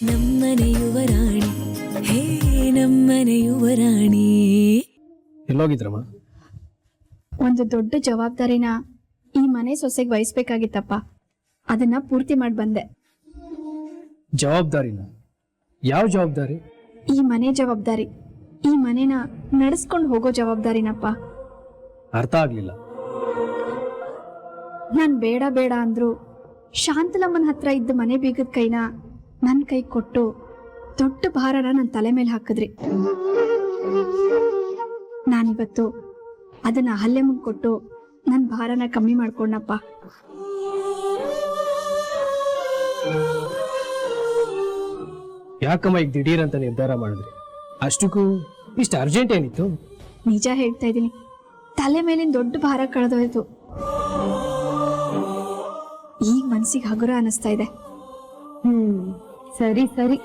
ನಮ್ಮನೆ ಯುವರಾಣಿ ಹೇ ನಮ್ಮನೆ ಯುವರಾಣಿ. ಎಲ್ಲೋಗಿದ್ರಮ್ಮ? ಒಂದು ದೊಡ್ಡ ಜವಾಬ್ದಾರಿನ ಈ ಮನೆ ಸೊಸೆಗೆ ವಹಿಸ್ಬೇಕಾಗಿತ್ತಪ್ಪ. ಅದನ್ನ ಪೂರ್ತಿ ಮಾಡಿ ಬಂದೆ. ಜವಾಬ್ದಾರಿನ? ಯಾವ ಜವಾಬ್ದಾರಿ? ಈ ಮನೆ ಜವಾಬ್ದಾರಿ, ಈ ಮನೆನ ನಡೆಸ್ಕೊಂಡು ಹೋಗೋ ಜವಾಬ್ದಾರಿನಪ್ಪ. ಅರ್ಥ ಆಗ್ಲಿಲ್ಲ. ನಾನ್ ಬೇಡ ಬೇಡ ಅಂದ್ರು ಶಾಂತಲಮ್ಮನ ಹತ್ರ ಇದ್ದ ಮನೆ ಬೀಗದ ಕೈನ ನನ್ನ ಕೈ ಕೊಟ್ಟು ದೊಡ್ಡ ಭಾರನ ನನ್ನ ತಲೆ ಮೇಲೆ ಹಾಕಿದ್ರಿ. ನಾನಿವತ್ತು ಅದನ್ನ ಹಲ್ಲೆ ಮುಂದೆ ಕೊಟ್ಟು ನನ್ನ ಭಾರನ ಕಮ್ಮಿ ಮಾಡ್ಕೊಂಡಪ್ಪ. ಯಾಕಮ್ಮ ಈಗ ದಿಢೀರ್ ಅಂತ ನಿರ್ಧಾರ ಮಾಡಿದ್ರಿ? ಅಷ್ಟಕ್ಕೂ ಇಷ್ಟು ಅರ್ಜೆಂಟ್ ಏನಿತ್ತು? ನಿಜ ಹೇಳ್ತಾ ಇದ್ದೀನಿ, ತಲೆ ಮೇಲಿನ ದೊಡ್ಡ ಭಾರ ಕಳೆದೋಯ್ತು. ಈಗ ಮನ್ಸಿಗೆ ಹಗುರ ಅನಿಸ್ತಾ ಇದೆ. ಸರಿ ಸರಿ.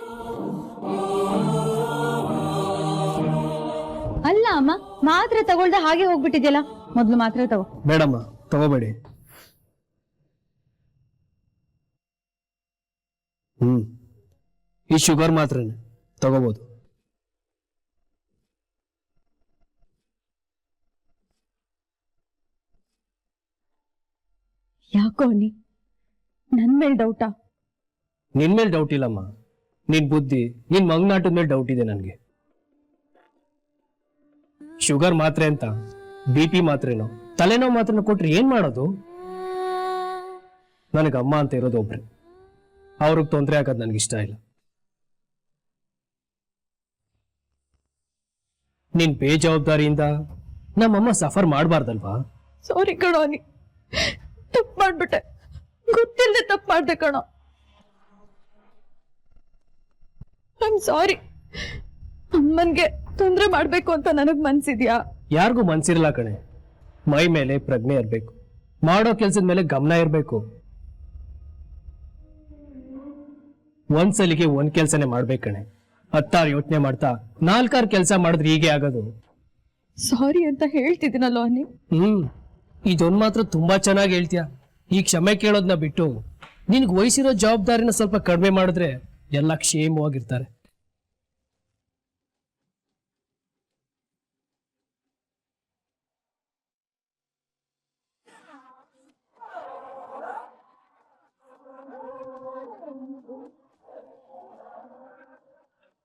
ಅಲ್ಲ ಅಮ್ಮ, ಮಾತ್ರೆ ತಗೊಳ್ದೆ ಹಾಗೆ ಹೋಗ್ಬಿಟ್ಟಿದ್ಯಲ್ಲ, ಮೊದ್ಲು ಮಾತ್ರೆ ತಗೋ. ಬೇಡಮ್ಮ, ತಗೋಬೇಡಿ. ಈ ಶುಗರ್ ಮಾತ್ರನೇ ತಗೋಬಹುದು. ಯಾಕೋ ನೀ ನನ್ ಮೇಲೆ ಡೌಟಾ? ನಿನ್ ಮೇಲೆ ಡೌಟ್ ಇಲ್ಲಮ್ಮ, ನಿನ್ ಬುದ್ಧಿ, ನಿನ್ ಮಂಗ್ನಾಟದ ಮೇಲೆ ಡೌಟ್ ಇದೆ ನನ್ಗೆ. ಶುಗರ್ ಮಾತ್ರೆ ಅಂತ BP ಮಾತ್ರೆನೋ ತಲೆನೋವು ಮಾತ್ರನ ಕೊಟ್ರೆ ಏನ್ ಮಾಡೋದು? ನನಗೆ ಅಮ್ಮ ಅಂತ ಇರೋದು ಒಬ್ರೆ, ಅವ್ರಿಗೆ ತೊಂದರೆ ಆಗೋದು ನನ್ಗಿಷ್ಟ ಇಲ್ಲ. ನಿನ್ ಬೇಜವಾಬ್ದಾರಿಯಿಂದ ನಮ್ಮಮ್ಮ ಸಫರ್ ಮಾಡಬಾರ್ದಲ್ವಾ? ಸಾರಿ ಕಣೋ, ನೀ ತಪ್ಪು ಮಾಡ್ಬಿಟ್ಟೆ, ಗೊತ್ತಿಲ್ಲದೆ ತಪ್ಪು ಮಾಡ್ದೆ ಕಣೋ. I am sorry. ಅಮ್ಮನ್ಗೆ ತೊಂದ್ರೆ ಮಾಡ್ಬೇಕು ಅಂತ ನನಗ್ ಮನ್ಸಿದ್ಯಾ? ಯಾರಿಗೂ ಮನ್ಸಿರಲ್ಲ ಕಣೆ. ಮೈ ಮೇಲೆ ಪ್ರಜ್ಞೆ ಇರ್ಬೇಕು, ಮಾಡೋ ಕೆಲ್ಸದ ಮೇಲೆ ಗಮನ ಇರ್ಬೇಕು. ಒಂದ್ಸಲಿಗೆ ಒಂದ್ ಕೆಲ್ಸನೇ ಮಾಡ್ಬೇಕು ಕಣೆ. 10 ಯೋಚನೆ ಮಾಡ್ತಾ 4 ಕೆಲಸ ಮಾಡಿದ್ರೆ ಹೀಗೆ ಆಗೋದು. ಸಾರಿ ಅಂತ ಹೇಳ್ತಿದ್ದೀನಲ್ಲೋ ಅನ್ನಿ. ಇದೊಂದ್ ಮಾತ್ರ ತುಂಬಾ ಚೆನ್ನಾಗಿ ಹೇಳ್ತೀಯ. ಈ ಕ್ಷಮೆ ಕೇಳೋದನ್ನ ಬಿಟ್ಟು ನಿನ್ಗೆ ವಹಿಸಿರೋ ಜವಾಬ್ದಾರಿನ ಸ್ವಲ್ಪ ಕಡಿಮೆ ಮಾಡಿದ್ರೆ ಎಲ್ಲ ಕ್ಷೇಮವಾಗಿರ್ತಾರೆ.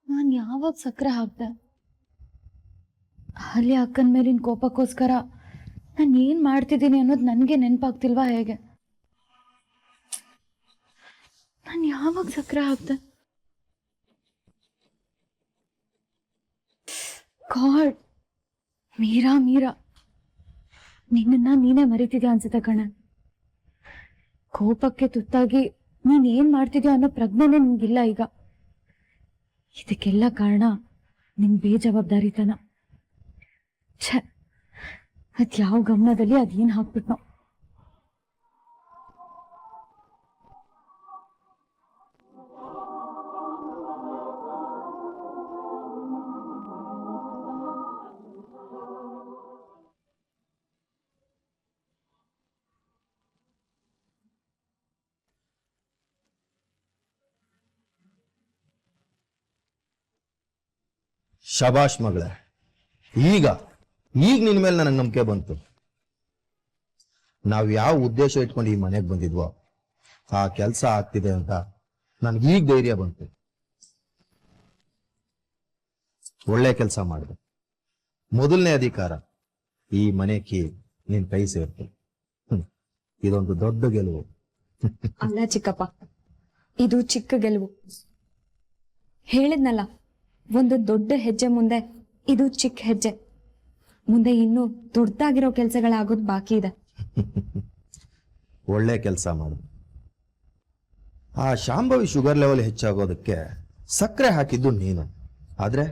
ನಾನ್ ಯಾವಾಗ ಸಕ್ಕರೆ ಹಾಕ್ದೆ? ಅಲ್ಲಿ ಅಕ್ಕನ ಮೇಲಿನ ಕೋಪಕ್ಕೋಸ್ಕರ ನಾನು ಏನ್ ಮಾಡ್ತಿದ್ದೀನಿ ಅನ್ನೋದು ನನಗೆ ನೆನಪಾಗ್ತಿಲ್ವಾ ಹೇಗೆ? ನಾನು ಯಾವಾಗ ಸಕ್ಕರೆ ಹಾಕ್ದೆ? ಗಾಡ್, ಮೀರಾ ಮೀರಾ, ನಿನ್ನ ನೀನೇ ಮರಿತಿದ್ಯಾ ಅನ್ಸುತ್ತೆ ಕಣ. ಕೋಪಕ್ಕೆ ತುತ್ತಾಗಿ ನೀನ್ ಏನ್ ಮಾಡ್ತಿದ್ಯಾ ಅನ್ನೋ ಪ್ರಜ್ಞೆನೇ ನಿನ್ಗಿಲ್ಲ ಈಗ. ಇದಕ್ಕೆಲ್ಲ ಕಾರಣ ನಿನ್ ಬೇಜವಾಬ್ದಾರಿತನ. ಛೆ, ಅದ್ ಯಾವ ಗಮನದಲ್ಲಿ ಅದೇನ್ ಹಾಕ್ಬಿಟ್ನೋ. ಶಬಾಷ್ ಮಗಳೇ, ಈಗ ನಿನ್ ಮೇಲೆ ನನಗೆ ನಂಬಿಕೆ ಬಂತು. ನಾವ್ ಯಾವ ಉದ್ದೇಶ ಇಟ್ಕೊಂಡು ಈ ಮನೆಗೆ ಬಂದಿದ್ವೋ ಆ ಕೆಲಸ ಆಗ್ತಿದೆ ಅಂತ ನನ್ಗೀಗ ಧೈರ್ಯ ಬಂತು. ಒಳ್ಳೆ ಕೆಲಸ ಮಾಡಿದೆ. ಮೊದಲನೇ ಅಧಿಕಾರ ಈ ಮನೆ ಕೀ ನಿನ್ ಕೈ ಸೇರ್ತು. ಇದೊಂದು ದೊಡ್ಡ ಗೆಲುವು. ಅಲ್ಲ ಚಿಕ್ಕಪ್ಪ, ಇದು ಚಿಕ್ಕ ಗೆಲುವು. ಹೇಳಿದ್ನಲ್ಲ, ಒಂದು ದೊಡ್ಡ ಹೆಜ್ಜೆ ಮುಂದೆ ಇದು ಚಿಕ್ಕ ಹೆಜ್ಜೆ. ಮುಂದೆ ಇನ್ನೂ ದೊಡ್ಡದಾಗಿರೋ ಕೆಲಸಗಳಾಗೋದು ಬಾಕಿ ಇದೆ. ಒಳ್ಳೆ ಕೆಲಸ ಮಾಡು. ಆ ಶಾಂಭವಿ ಶುಗರ್ ಲೆವೆಲ್ ಹೆಚ್ಚಾಗೋದಕ್ಕೆ ಸಕ್ಕರೆ ಹಾಕಿದ್ದು ನೀನು, ಆದ್ರೆ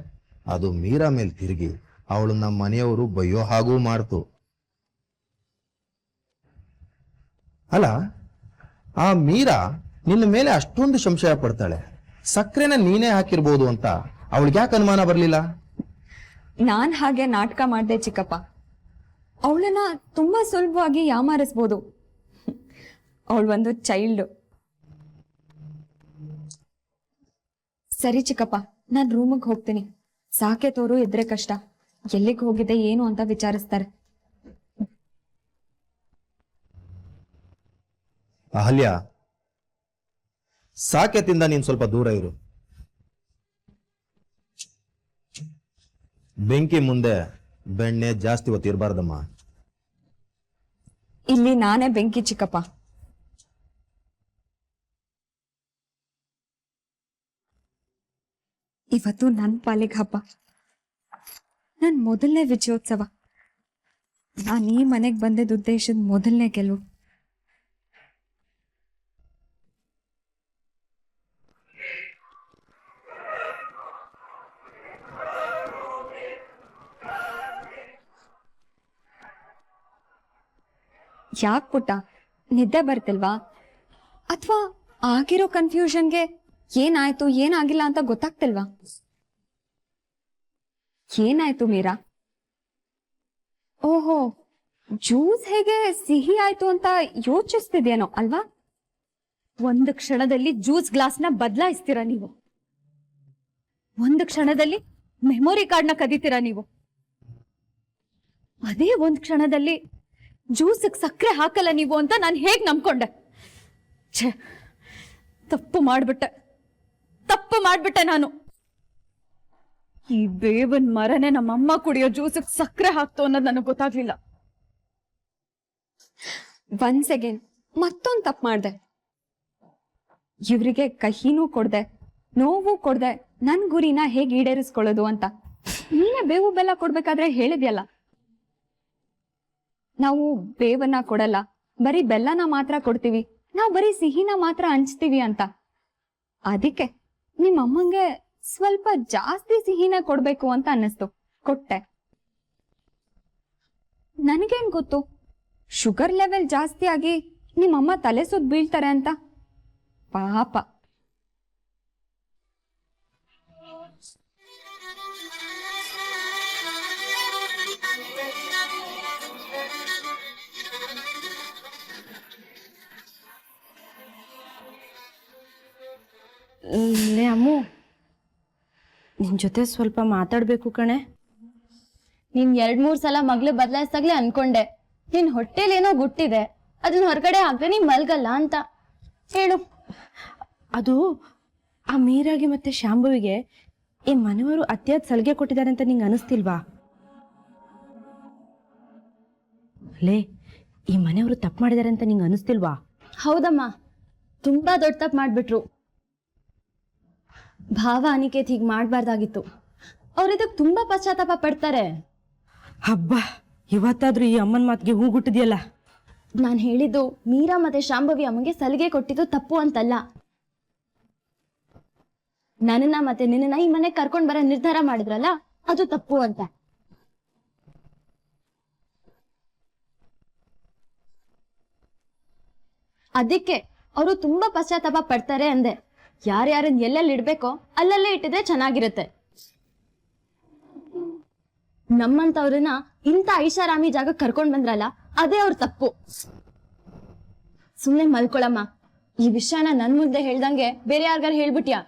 ಅದು ಮೀರಾ ಮೇಲೆ ತಿರುಗಿ ಅವಳು ನಮ್ಮ ಮನೆಯವರು ಬೈಯೋ ಹಾಗೂ ಮಾಡ್ತು. ಅಲ್ಲ, ಆ ಮೀರಾ ನಿನ್ನ ಮೇಲೆ ಅಷ್ಟೊಂದು ಸಂಶಯ ಪಡ್ತಾಳೆ. ಸಕ್ಕರೆನ ನೀನೇ ಹಾಕಿರ್ಬೋದು ಅಂತ ಅವಳಿಗೆ ಯಾಕೆ ಅನುಮಾನ ಬರ್ಲಿಲ್ಲ? ನಾನ್ ಹಾಗೆ ನಾಟಕ ಮಾಡ್ದೆ ಚಿಕ್ಕಪ್ಪ. ಅವಳನ್ನ ತುಂಬಾ ಸುಲಭವಾಗಿ ಯಾಮಾರಿಸ್ಬೋದು. ಅವಳು ಒಂದು ಚೈಲ್ಡ್. ಸರಿ ಚಿಕ್ಕಪ್ಪ, ನಾನ್ ರೂಮಿಗೆ ಹೋಗ್ತೀನಿ. ಸಾಕೇತೋರು ಇದ್ರೆ ಕಷ್ಟ, ಎಲ್ಲಿಗೆ ಹೋಗಿದೆ ಏನು ಅಂತ ವಿಚಾರಿಸ್ತಾರೆ. ಅಹಲ್ಯ, ಸಾಕೆತಿಂದ ನೀನ್ ಸ್ವಲ್ಪ ದೂರ ಇರು. ಬೆಂಕಿ ಮುಂದೆ ಬೆಣ್ಣೆ ಜಾಸ್ತಿ ಹೊತ್ತಿರ್ಬಾರ್ದಮ್ಮ. ಇಲ್ಲಿ ನಾನೇ ಬೆಂಕಿ ಚಿಕ್ಕಪ್ಪ. ಇವತ್ತು ನನ್ ಪಾಲಿಗೆ ಹಬ್ಬ, ನನ್ ಮೊದಲನೇ ವಿಜಯೋತ್ಸವ. ನಾನು ಈ ಮನೆಗೆ ಬಂದಿದ್ದ ಉದ್ದೇಶದ ಮೊದಲನೇ ಗೆಲುವು. ಯಾಕ್ ಪುಟ್ಟ, ನಿದ್ದೆ ಬರ್ತಿಲ್ವಾ? ಅಥವಾ ಆಗಿರೋ ಕನ್ಫ್ಯೂಷನ್ಗೆ ಏನಾಯ್ತು ಏನಾಗಿಲ್ಲ ಅಂತ ಗೊತ್ತಾಗ್ತಿಲ್ವಾ? ಏನಾಯ್ತು ಮೀರಾ? ಓಹೋ, ಜ್ಯೂಸ್ ಹೇಗೆ ಸಿಹಿ ಆಯ್ತು ಅಂತ ಯೋಚಿಸ್ತಿದ್ಯೇನೋ ಅಲ್ವಾ? ಒಂದು ಕ್ಷಣದಲ್ಲಿ ಜ್ಯೂಸ್ ಗ್ಲಾಸ್ನ ಬದಲಾಯಿಸ್ತೀರಾ ನೀವು. ಒಂದು ಕ್ಷಣದಲ್ಲಿ ಮೆಮೊರಿ ಕಾರ್ಡ್ನ ಕದೀತೀರಾ ನೀವು. ಅದೇ ಒಂದ್ ಕ್ಷಣದಲ್ಲಿ ಜ್ಯೂಸಿಗೆ ಸಕ್ಕರೆ ಹಾಕಲ್ಲ ನೀವು ಅಂತ ನಾನು ಹೇಗ್ ನಂಬ್ಕೊಂಡೆ? ಛೇ, ತಪ್ಪು ಮಾಡ್ಬಿಟ್ಟೆ ನಾನು. ಈ ಬೇವನ್ ಮರನೇ ನಮ್ಮಮ್ಮ ಕುಡಿಯೋ ಜ್ಯೂಸಿಗೆ ಸಕ್ಕರೆ ಹಾಕ್ತು ಅನ್ನೋದು ನನಗೆ ಗೊತ್ತಾಗ್ಲಿಲ್ಲ. ಒಂದ್ ಸೆಕೆಂಡ್, ಮತ್ತೊಂದ್ ತಪ್ಪು ಮಾಡ್ದೆ. ಇವ್ರಿಗೆ ಕಹಿನೂ ಕೊಡ್ದೆ, ನೋವು ಕೊಡ್ದೆ, ನನ್ ಗುರಿನ ಹೇಗೆ ಈಡೇರಿಸ್ಕೊಳ್ಳೋದು ಅಂತ. ನೀನೇ ಬೇವು ಬೆಲ್ಲ ಕೊಡ್ಬೇಕಾದ್ರೆ ಹೇಳಿದ್ಯಲ್ಲ, ನಾವು ಬೇವನ್ನ ಕೊಡಲ್ಲ, ಬರೀ ಬೆಲ್ಲನ ಮಾತ್ರ ಕೊಡ್ತೀವಿ, ನಾವು ಬರೀ ಸಿಹಿನ ಮಾತ್ರ ಹಂಚ್ತೀವಿ ಅಂತ. ಅದಕ್ಕೆ ನಿಮ್ಮಮ್ಮಂಗೆ ಸ್ವಲ್ಪ ಜಾಸ್ತಿ ಸಿಹಿನ ಕೊಡ್ಬೇಕು ಅಂತ ಅನ್ನಿಸ್ತು, ಕೊಟ್ಟೆ. ನನಗೇನ್ ಗೊತ್ತು ಶುಗರ್ ಲೆವೆಲ್ ಜಾಸ್ತಿ ಆಗಿ ನಿಮ್ಮಮ್ಮ ತಲೆ ಸುತ್ತ ಬೀಳ್ತಾರೆ ಅಂತ. ಪಾಪ. ಲೇ ಅಮ್ಮು, ನಿನ್ ಜೊತೆ ಸ್ವಲ್ಪ ಮಾತಾಡ್ಬೇಕು ಕಣೆ. ನೀನ್ 2-3 ಸಲ ಮಗ್ಳು ಬದಲಾಯಿಸ್ದಾಗ್ಲೇ ಅನ್ಕೊಂಡೆ ನಿನ್ ಹೊಟ್ಟೆಲೇನೋ ಗುಟ್ಟಿದೆ, ಅದನ್ನ ಹೊರಗಡೆ ಹಾಕ್ದೆ ನೀನ್ ಮಲ್ಗಲ್ಲ ಅಂತ. ಹೇಳು. ಅದು ಆ ಮೀರಾಗೆ ಮತ್ತೆ ಶಾಂಭವಿಗೆ ಈ ಮನೆಯವರು ಅತಿಯಾದ ಸಲಿಗೆ ಕೊಟ್ಟಿದ್ದಾರೆ ಅಂತ ನಿಂಗೆ ಅನಿಸ್ತಿಲ್ವಾ? ಲೇ, ಈ ಮನೆಯವರು ತಪ್ಪು ಮಾಡಿದ್ದಾರೆ ಅಂತ ನಿಂಗೆ ಅನಿಸ್ತಿಲ್ವಾ? ಹೌದಮ್ಮ, ತುಂಬಾ ದೊಡ್ಡ ತಪ್ಪು ಮಾಡ್ಬಿಟ್ರು. ಭಾವ ಅನಿಕೇತ್ ಹೀಗ್ ಮಾಡ್ಬಾರ್ದಾಗಿತ್ತು. ಅವ್ರ ಇದಕ್ಕೆ ತುಂಬಾ ಪಶ್ಚಾತ್ತಾಪ ಪಡ್ತಾರೆ. ಹಬ್ಬ, ಇವತ್ತಾದ್ರೂ ಈ ಅಮ್ಮನ ಮಾತಿಗೆ ಹೂಗುಟ್ಟಿದ್ಯಲ್ಲ. ನಾನು ಹೇಳಿದ್ದು ಮೀರಾ ಮತ್ತೆ ಶಾಂಭವಿ ಅಮ್ಮಗೆ ಸಲಿಗೆ ಕೊಟ್ಟಿದ್ದು ತಪ್ಪು ಅಂತಲ್ಲ. ನನ್ನನ್ನ ಮತ್ತೆ ನಿನ್ನನ್ನ ಈ ಮನೆಗೆ ಕರ್ಕೊಂಡ್ ಬರೋ ನಿರ್ಧಾರ ಮಾಡಿದ್ರಲ್ಲ, ಅದು ತಪ್ಪು ಅಂತ. ಅದಕ್ಕೆ ಅವರು ತುಂಬಾ ಪಶ್ಚಾತ್ತಾಪ ಪಡ್ತಾರೆ ಅಂದೆ. ಯಾರ್ಯಾರನ್ನ ಎಲ್ಲೆಲ್ಲಿ ಇಡ್ಬೇಕೋ ಅಲ್ಲಲ್ಲೇ ಇಟ್ಟಿದ್ರೆ ಚೆನ್ನಾಗಿರುತ್ತೆ. ನಮ್ಮಂತವ್ರನ್ನ ಇಂಥ ಐಷಾರಾಮಿ ಜಾಗ ಕರ್ಕೊಂಡ್ ಬಂದ್ರಲ್ಲ, ಅದೇ ಅವ್ರ ತಪ್ಪು. ಸುಮ್ನೆ ಮಲ್ಕೊಳಮ್ಮ. ಈ ವಿಷಯನ ನನ್ ಮುಂದೆ ಹೇಳ್ದಂಗೆ ಬೇರೆ ಯಾರಿಗಾರು ಹೇಳ್ಬಿಟ್ಯಾ?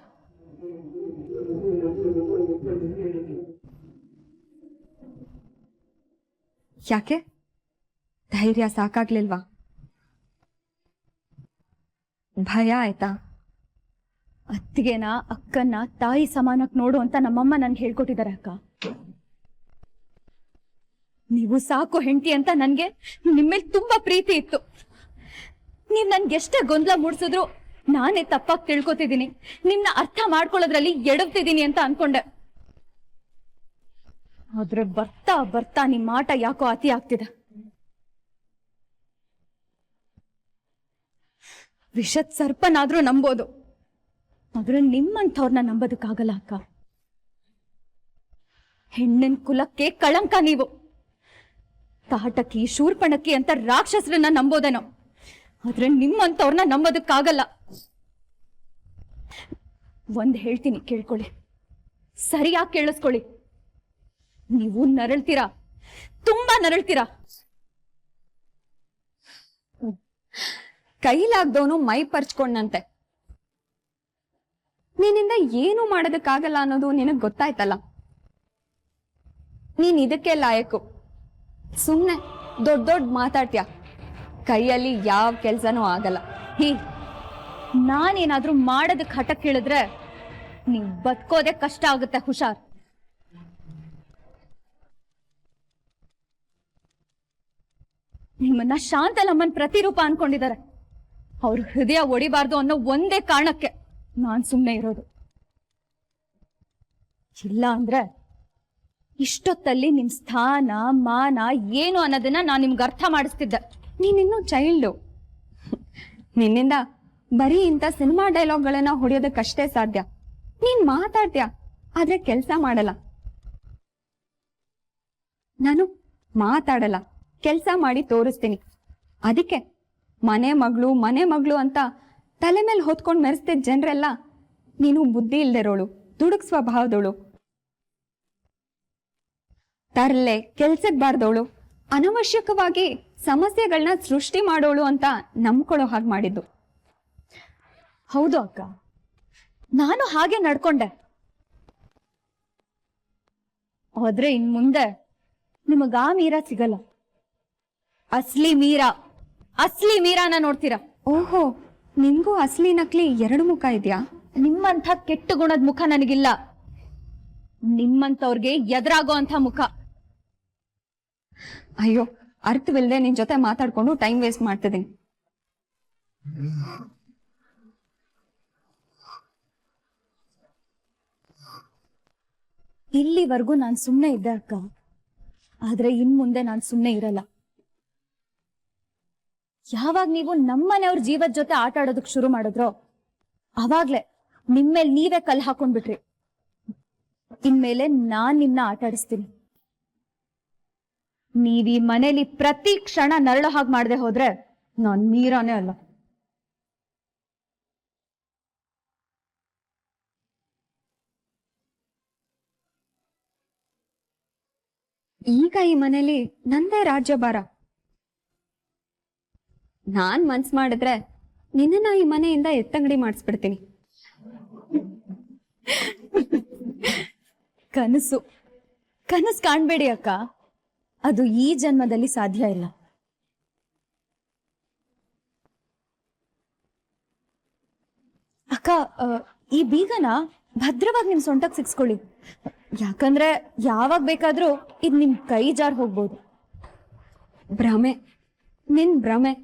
ಯಾಕೆ ಧೈರ್ಯ ಸಾಕಾಗ್ಲಿಲ್ವಾ? ಭಯ ಆಯ್ತಾ? ಅತ್ತಿಗೆನ ಅಕ್ಕನ್ನ ತಾಯಿ ಸಮಾನಕ್ಕೆ ನೋಡು ಅಂತ ನಮ್ಮಮ್ಮ ನನ್ಗೆ ಹೇಳ್ಕೊಟ್ಟಿದ್ದಾರೆ ಅಕ್ಕ. ನೀವು ಸಾಕು ಹೆಂಡತಿ ಅಂತ ನನ್ಗೆ ನಿಮ್ಮೇಲೆ ತುಂಬಾ ಪ್ರೀತಿ ಇತ್ತು. ನೀವ್ ನನ್ಗೆಷ್ಟೇ ಗೊಂದಲ ಮೂಡ್ಸಿದ್ರು ನಾನೇ ತಪ್ಪಾಗಿ ತಿಳ್ಕೊತಿದ್ದೀನಿ, ನಿಮ್ನ ಅರ್ಥ ಮಾಡ್ಕೊಳ್ಳೋದ್ರಲ್ಲಿ ಎಡವ್ತಿದ್ದೀನಿ ಅಂತ ಅನ್ಕೊಂಡೆ. ಆದ್ರೆ ಬರ್ತಾ ಬರ್ತಾ ನಿಮ್ ಆಟ ಯಾಕೋ ಅತಿ ಆಗ್ತಿದೆ. ವಿಷದ್ ಸರ್ಪನಾದ್ರೂ ನಂಬೋದು, ಆದ್ರೆ ನಿಮ್ಮಂಥವ್ರನ್ನ ನಂಬೋದಕ್ಕಾಗಲ್ಲ ಅಕ್ಕ. ಹೆಣ್ಣಿನ ಕುಲಕ್ಕೆ ಕಳಂಕ ನೀವು. ತಾಟಕಿ ಶೂರ್ಪಣಕಿ ಅಂತ ರಾಕ್ಷಸರನ್ನ ನಂಬೋದೇನೋ, ಆದ್ರೆ ನಿಮ್ಮಂಥವ್ರನ್ನ ನಂಬೋದಕ್ಕಾಗಲ್ಲ. ಒಂದ್ ಹೇಳ್ತೀನಿ ಕೇಳ್ಕೊಳ್ಳಿ, ಸರಿಯಾಗಿ ಕೇಳಿಸ್ಕೊಳ್ಳಿ. ನೀವು ನರಳ್ತೀರಾ, ತುಂಬಾ ನರಳ್ತೀರಾ. ಕೈಲಾಗ್ದವನು ಮೈ ಪರ್ಚ್ಕೊಂಡಂತೆ. ನಿನ್ನಿಂದ ಏನು ಮಾಡೋದಕ್ಕಾಗಲ್ಲ ಅನ್ನೋದು ನಿನಗ್ ಗೊತ್ತಾಯ್ತಲ್ಲ. ನೀನ್ ಇದಕ್ಕೆ ಲಾಯಕು. ಸುಮ್ನೆ ದೊಡ್ಡ ದೊಡ್ಡ ಮಾತಾಡ್ತೀಯ, ಕೈಯಲ್ಲಿ ಯಾವ ಕೆಲ್ಸನೂ ಆಗಲ್ಲ. ನಾನೇನಾದ್ರೂ ಮಾಡೋದಕ್ಕೆ ಹಠ ಕೇಳಿದ್ರೆ ನೀವ್ ಬದುಕೋದೆ ಕಷ್ಟ ಆಗುತ್ತೆ, ಹುಷಾರ್. ನಿಮ್ಮನ್ನ ಶಾಂತಲಮ್ಮನ್ ಪ್ರತಿರೂಪ ಅನ್ಕೊಂಡಿದ್ದಾರೆ. ಅವ್ರ ಹೃದಯ ಒಡಿಬಾರ್ದು ಅನ್ನೋ ಒಂದೇ ಕಾರಣಕ್ಕೆ ನಾನ್ ಸುಮ್ನೆ ಇರೋದು. ಇಲ್ಲ ಅಂದ್ರೆ ಇಷ್ಟೊತ್ತಲ್ಲಿ ನಿಮ್ ಸ್ಥಾನ ಮಾನ ಏನು ಅನ್ನೋದನ್ನ ನಾನ್ ನಿಮ್ಗೆ ಅರ್ಥ ಮಾಡಿಸ್ತಿದ್ದೆ. ನೀನಿನ್ನೂ ಚೈಲ್ಡು. ನಿನ್ನಿಂದ ಬರೀ ಇಂಥ ಸಿನಿಮಾ ಡೈಲಾಗ್ಗಳನ್ನ ಹೊಡೆಯೋದಕ್ಕಷ್ಟೇ ಸಾಧ್ಯ. ನೀನ್ ಮಾತಾಡ್ತೀಯ, ಆದ್ರೆ ಕೆಲ್ಸ ಮಾಡಲ್ಲ. ನಾನು ಮಾತಾಡಲ್ಲ, ಕೆಲ್ಸ ಮಾಡಿ ತೋರಿಸ್ತೀನಿ. ಅದಕ್ಕೆ ಮನೆ ಮಗಳು ಅಂತ ತಲೆ ಮೇಲೆ ಹೊತ್ಕೊಂಡು ಮೆರೆಸ್ತಿದ್ದ ಜನರೆಲ್ಲ ನೀನು ಬುದ್ಧಿ ಇಲ್ದಿರೋಳು, ದುಡುಕ್ ಸ್ವಭಾವದವಳು, ತರ್ಲೆ ಕೆಲ್ಸಕ್ಕೆ ಬಾರ್ದವಳು, ಅನವಶ್ಯಕವಾಗಿ ಸಮಸ್ಯೆಗಳನ್ನ ಸೃಷ್ಟಿ ಮಾಡೋಳು ಅಂತ ನಂಬ್ಕೊಳ್ಳೋ ಹಾಗೆ ಮಾಡಿದ್ದು. ಹೌದು ಅಕ್ಕ, ನಾನು ಹಾಗೆ ನಡ್ಕೊಂಡೆ. ಆದ್ರೆ ಇನ್ ಮುಂದೆ ನಿಮಗ ಆ ಮೀರಾ ಸಿಗಲ್ಲ. ಅಸ್ಲಿ ಮೀರಾನ ನೋಡ್ತೀರಾ. ಓಹೋ, ನಿನ್ಗೂ ಅಸಲಿ ನಕಲಿ ಎರಡು ಮುಖ ಇದೆಯಾ? ನಿಮ್ಮಂಥ ಕೆಟ್ಟ ಗುಣದ ಮುಖ ನನಗಿಲ್ಲ, ನಿಮ್ಮಂತವ್ರಿಗೆ ಎದುರಾಗೋ ಅಂತ ಮುಖ. ಅಯ್ಯೋ, ಅರ್ಥವಿಲ್ಲದೆ ನಿನ್ ಜೊತೆ ಮಾತಾಡ್ಕೊಂಡು ಟೈಮ್ ವೇಸ್ಟ್ ಮಾಡ್ತಿದ್ದೀನಿ. ಇಲ್ಲಿವರೆಗೂ ನಾನು ಸುಮ್ಮನೆ ಇದ್ದೆ ಅಕ್ಕ, ಆದ್ರೆ ಇನ್ ಮುಂದೆ ನಾನು ಸುಮ್ಮನೆ ಇರಲ್ಲ. ಯಾವಾಗ ನೀವು ನಮ್ಮನೆಯವ್ರ ಜೀವದ ಜೊತೆ ಆಟ ಆಡೋದಕ್ ಶುರು ಮಾಡಿದ್ರೋ ಅವಾಗ್ಲೆ ನಿಮ್ಮೇಲೆ ನೀವೇ ಕಲ್ಲು ಹಾಕೊಂಡ್ಬಿಟ್ರಿ. ಇನ್ಮೇಲೆ ನಾನ್ ನಿಮ್ನ ಆಟ ಆಡಿಸ್ತೀನಿ. ನೀವ್ ಈ ಮನೇಲಿ ಪ್ರತಿ ಕ್ಷಣ ನರಳೋ ಹಾಗೆ ಮಾಡದೆ ಹೋದ್ರೆ ನಾನ್ ಮೀರಾನೇ ಅಲ್ಲ. ಈಗ ಈ ಮನೇಲಿ ನಂದೇ ರಾಜ್ಯಭಾರ. ನಾನ್ ಮನ್ಸ್ ಮಾಡಿದ್ರೆ ನಿನ್ನ ಈ ಮನೆಯಿಂದ ಎತ್ತಂಗಡಿ ಮಾಡಿಸ್ಬಿಡ್ತೀನಿ. ಕನಸು ಕಾಣ್ಬೇಡಿ ಅಕ್ಕ, ಅದು ಈ ಜನ್ಮದಲ್ಲಿ ಸಾಧ್ಯ ಇಲ್ಲ. ಅಕ್ಕ, ಈ ಬೀಗನ ಭದ್ರವಾಗಿ ನಿಮ್ ಸೊಂಟಕ್ಕೆ ಸಿಕ್ಸ್ಕೊಳ್ಳಿ. ಯಾಕಂದ್ರೆ ಯಾವಾಗ ಬೇಕಾದ್ರೂ ಇದು ನಿಮ್ ಕೈ ಜಾರ್ ಹೋಗ್ಬೋದು. ಭ್ರಮೆ, ನಿನ್ ಭ್ರಮೆ.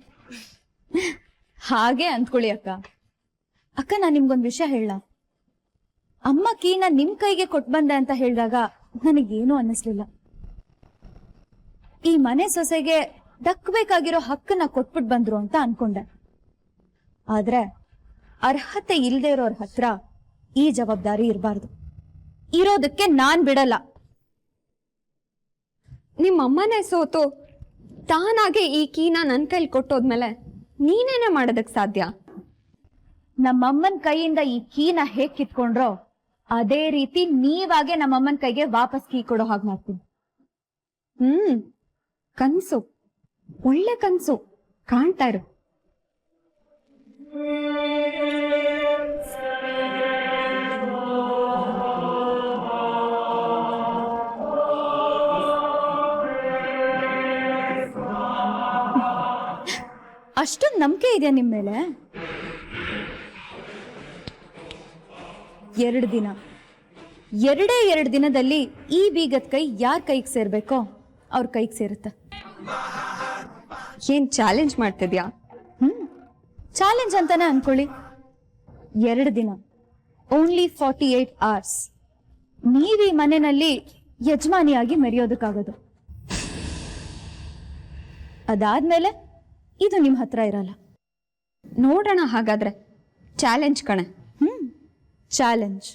ಹಾಗೆ ಅಂದ್ಕೊಳ್ಳಿ ಅಕ್ಕ. ಅಕ್ಕ, ನಾನ್ ನಿಮ್ಗೊಂದ್ ವಿಷಯ ಹೇಳ. ಅಮ್ಮ ಕೀನ ನಿಮ್ ಕೈಗೆ ಕೊಟ್ ಬಂದೆ ಅಂತ ಹೇಳಿದಾಗ ನನಗೇನು ಅನ್ನಿಸ್ಲಿಲ್ಲ. ಈ ಮನೆ ಸೊಸೆಗೆ ದಕ್ಕಬೇಕಾಗಿರೋ ಹಕ್ಕನ್ನ ಕೊಟ್ಬಿಟ್ ಬಂದ್ರು ಅಂತ ಅನ್ಕೊಂಡೆ. ಆದ್ರೆ ಅರ್ಹತೆ ಇಲ್ದೇ ಇರೋರ್ ಹತ್ರ ಈ ಜವಾಬ್ದಾರಿ ಇರಬಾರ್ದು. ಇರೋದಕ್ಕೆ ನಾನ್ ಬಿಡಲ್ಲ. ನಿಮ್ಮಮ್ಮನೇ ಸೋತು ತಾನಾಗೆ ಈ ಕೀನ ನನ್ ಕೈಲಿ ಕೊಟ್ಟೋದ್ಮೇಲೆ ನೀನೇನೆ ಮಾಡೋದಕ್ ಸಾಧ್ಯ? ನಮ್ಮಮ್ಮನ್ ಕೈಯಿಂದ ಈ ಕೀನ ಹೇಗ್ ಕಿತ್ಕೊಂಡ್ರೋ ಅದೇ ರೀತಿ ನೀವಾಗೆ ನಮ್ಮಮ್ಮನ್ ಕೈಗೆ ವಾಪಸ್ ಕೀ ಕೊಡೋ ಹಾಗೆ ಮಾಡ್ತೀನಿ. ಕನ್ಸು, ಒಳ್ಳೆ ಕನ್ಸು ಕಾಣ್ತಾ ಇರು. ಅಷ್ಟೊಂದು ನಂಬಿಕೆ ಇದೆಯಾ ನಿಮ್ ಮೇಲೆ? 2 ದಿನ, 2 ದಿನದಲ್ಲಿ ಈ ಬೀಗದ ಕೈ ಯಾರ್ ಕೈಗೆ ಸೇರ್ಬೇಕೋ ಅವ್ರ ಕೈಗೆ ಸೇರುತ್ತೆ. ಏನ್ ಚಾಲೆಂಜ್ ಮಾಡ್ತಿದ್ಯಾ? ಚಾಲೆಂಜ್ ಅಂತಾನೆ ಅನ್ಕೊಳ್ಳಿ. 2 ದಿನ, ಓನ್ಲಿ 48 hours ನೀವ್ ಈ ಮನೆಯಲ್ಲಿ ಯಜಮಾನಿಯಾಗಿ ಮೆರೆಯೋದಕ್ಕಾಗೋದು. ಅದಾದ್ಮೇಲೆ ಇದು ನಿಮ್ ಹತ್ರ ಇರಲ್ಲ. ನೋಡೋಣ ಹಾಗಾದ್ರೆ. ಚಾಲೆಂಜ್ ಕಣೆ. ಚಾಲೆಂಜ್.